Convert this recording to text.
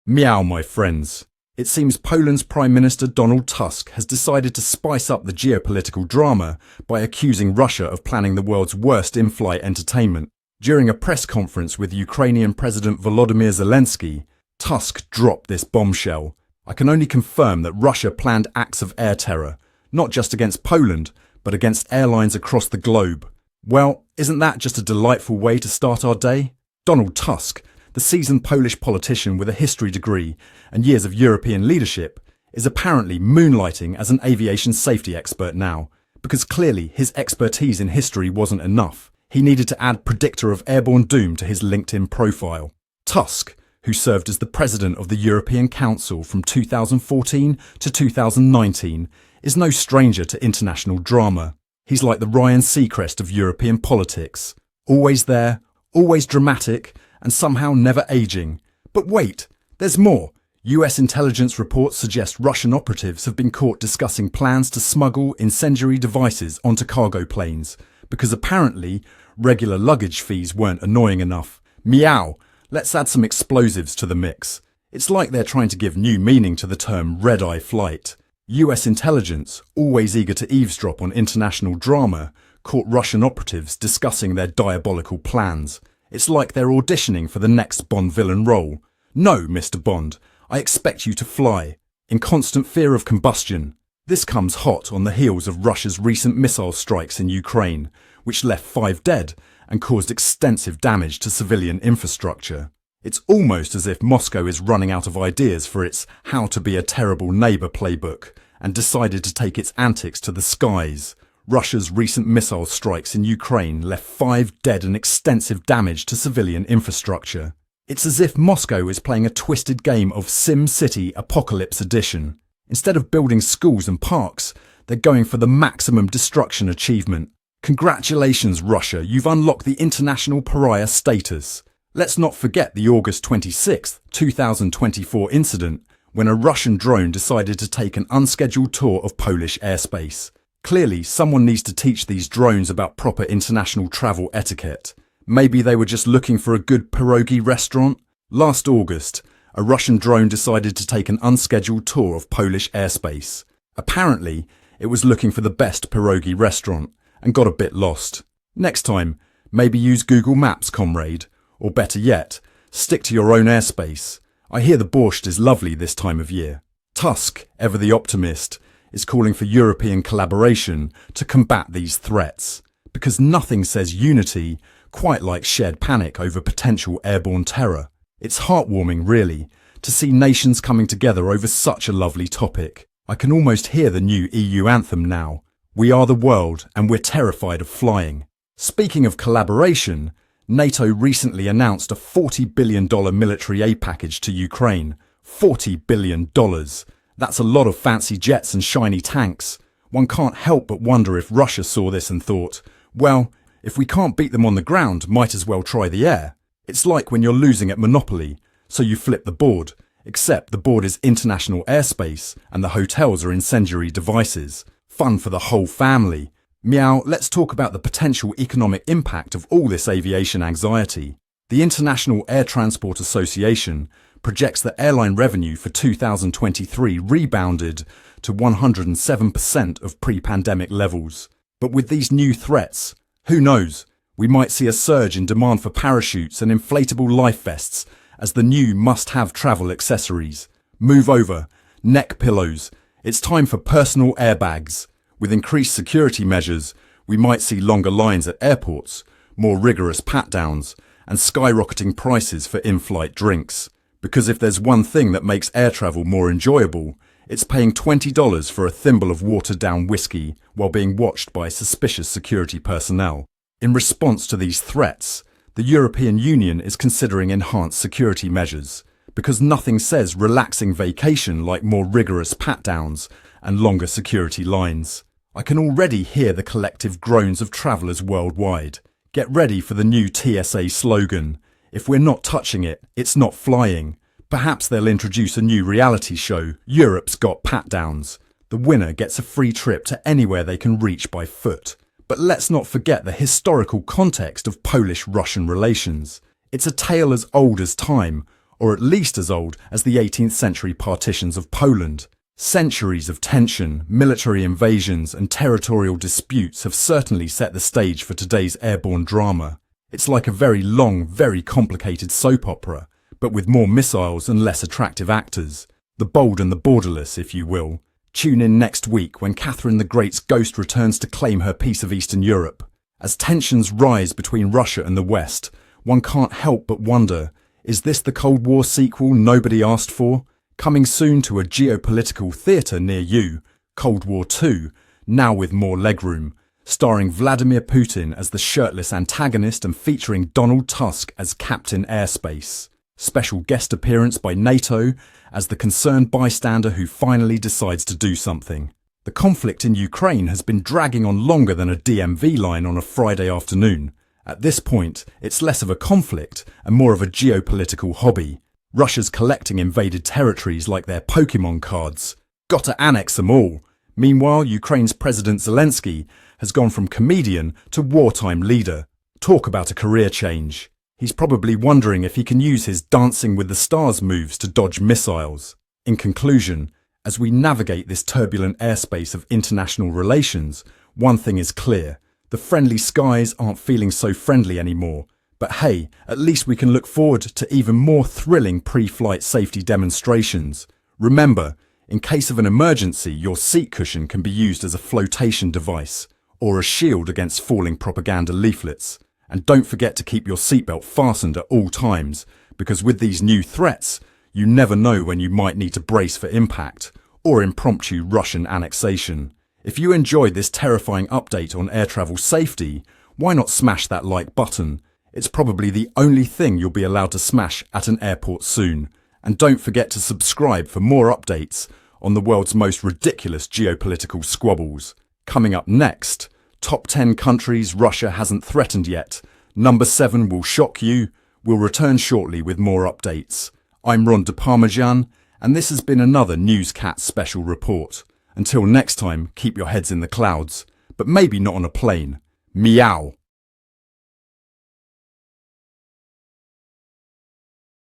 Meow, my friends. It seems Poland's Prime Minister Donald Tusk has decided to spice up the geopolitical drama by accusing Russia of planning the world's worst in-flight entertainment. During a press conference with Ukrainian President Volodymyr Zelensky, Tusk dropped this bombshell. I can only confirm that Russia planned acts of air terror, not just against Poland, but against airlines across the globe. Well, isn't that just a delightful way to start our day? Donald Tusk, the seasoned Polish politician with a history degree and years of European leadership, is apparently moonlighting as an aviation safety expert now, because clearly his expertise in history wasn't enough. He needed to add predictor of airborne doom to his LinkedIn profile. Tusk, who served as the president of the European Council from 2014 to 2019, is no stranger to international drama. He's like the Ryan Seacrest of European politics. Always there, always dramatic, and somehow never aging. But wait, there's more. US intelligence reports suggest Russian operatives have been caught discussing plans to smuggle incendiary devices onto cargo planes, because apparently regular luggage fees weren't annoying enough. Meow, let's add some explosives to the mix. It's like they're trying to give new meaning to the term red-eye flight. US intelligence, always eager to eavesdrop on international drama, caught Russian operatives discussing their diabolical plans. It's like they're auditioning for the next Bond villain role. No, Mr. Bond, I expect you to fly, in constant fear of combustion. This comes hot on the heels of Russia's recent missile strikes in Ukraine, which left 5 dead and caused extensive damage to civilian infrastructure. It's almost as if Moscow is running out of ideas for its how to be a terrible neighbour playbook and decided to take its antics to the skies. Russia's recent missile strikes in Ukraine left 5 dead and extensive damage to civilian infrastructure. It's as if Moscow is playing a twisted game of Sim City Apocalypse Edition. Instead of building schools and parks, they're going for the maximum destruction achievement. Congratulations, Russia, you've unlocked the international pariah status. Let's not forget the August 26, 2024 incident, when a Russian drone decided to take an unscheduled tour of Polish airspace. Clearly, someone needs to teach these drones about proper international travel etiquette. Maybe they were just looking for a good pierogi restaurant? Last August, a Russian drone decided to take an unscheduled tour of Polish airspace. Apparently, it was looking for the best pierogi restaurant and got a bit lost. Next time, maybe use Google Maps, comrade. Or better yet, stick to your own airspace. I hear the borscht is lovely this time of year. Tusk, ever the optimist, is calling for European collaboration to combat these threats, because nothing says unity quite like shared panic over potential airborne terror. It's heartwarming, really, to see nations coming together over such a lovely topic. I can almost hear the new EU anthem now. We are the world and we're terrified of flying. Speaking of collaboration, NATO recently announced a $40 billion military aid package to Ukraine. $40 billion. That's a lot of fancy jets and shiny tanks. One can't help but wonder if Russia saw this and thought, well, if we can't beat them on the ground, might as well try the air. It's like when you're losing at Monopoly, so you flip the board, except the board is international airspace and the hotels are incendiary devices. Fun for the whole family. Meow, let's talk about the potential economic impact of all this aviation anxiety. The International Air Transport Association projects that airline revenue for 2023 rebounded to 107% of pre-pandemic levels. But with these new threats, who knows, we might see a surge in demand for parachutes and inflatable life vests as the new must-have travel accessories. Move over, neck pillows. It's time for personal airbags. With increased security measures, we might see longer lines at airports, more rigorous pat-downs, and skyrocketing prices for in-flight drinks. Because if there's one thing that makes air travel more enjoyable, it's paying $20 for a thimble of watered-down whiskey while being watched by suspicious security personnel. In response to these threats, the European Union is considering enhanced security measures, because nothing says relaxing vacation like more rigorous pat-downs and longer security lines. I can already hear the collective groans of travellers worldwide. Get ready for the new TSA slogan. If we're not touching it, it's not flying. Perhaps they'll introduce a new reality show, Europe's Got Pat-Downs. The winner gets a free trip to anywhere they can reach by foot. But let's not forget the historical context of Polish-Russian relations. It's a tale as old as time, or at least as old as the 18th century partitions of Poland. Centuries of tension, military invasions and territorial disputes have certainly set the stage for today's airborne drama. It's like a very long, very complicated soap opera, but with more missiles and less attractive actors. The bold and the borderless, if you will. Tune in next week when Catherine the Great's ghost returns to claim her piece of Eastern Europe. As tensions rise between Russia and the West, one can't help but wonder, is this the Cold War sequel nobody asked for? Coming soon to a geopolitical theatre near you, Cold War 2, now with more legroom, starring Vladimir Putin as the shirtless antagonist and featuring Donald Tusk as Captain Airspace. Special guest appearance by NATO as the concerned bystander who finally decides to do something. The conflict in Ukraine has been dragging on longer than a DMV line on a Friday afternoon. At this point, it's less of a conflict and more of a geopolitical hobby. Russia's collecting invaded territories like their Pokemon cards. Gotta annex them all. Meanwhile, Ukraine's President Zelensky has gone from comedian to wartime leader. Talk about a career change. He's probably wondering if he can use his Dancing with the Stars moves to dodge missiles. In conclusion, as we navigate this turbulent airspace of international relations, one thing is clear. The friendly skies aren't feeling so friendly anymore. But hey, at least we can look forward to even more thrilling pre-flight safety demonstrations. Remember, in case of an emergency, your seat cushion can be used as a flotation device or a shield against falling propaganda leaflets. And don't forget to keep your seatbelt fastened at all times, because with these new threats, you never know when you might need to brace for impact or impromptu Russian annexation. If you enjoyed this terrifying update on air travel safety, why not smash that like button? It's probably the only thing you'll be allowed to smash at an airport soon. And don't forget to subscribe for more updates on the world's most ridiculous geopolitical squabbles. Coming up next, top 10 countries Russia hasn't threatened yet. Number 7 will shock you. We'll return shortly with more updates. I'm Ron de Parmesan, and this has been another Newscat special report. Until next time, keep your heads in the clouds, but maybe not on a plane. Meow.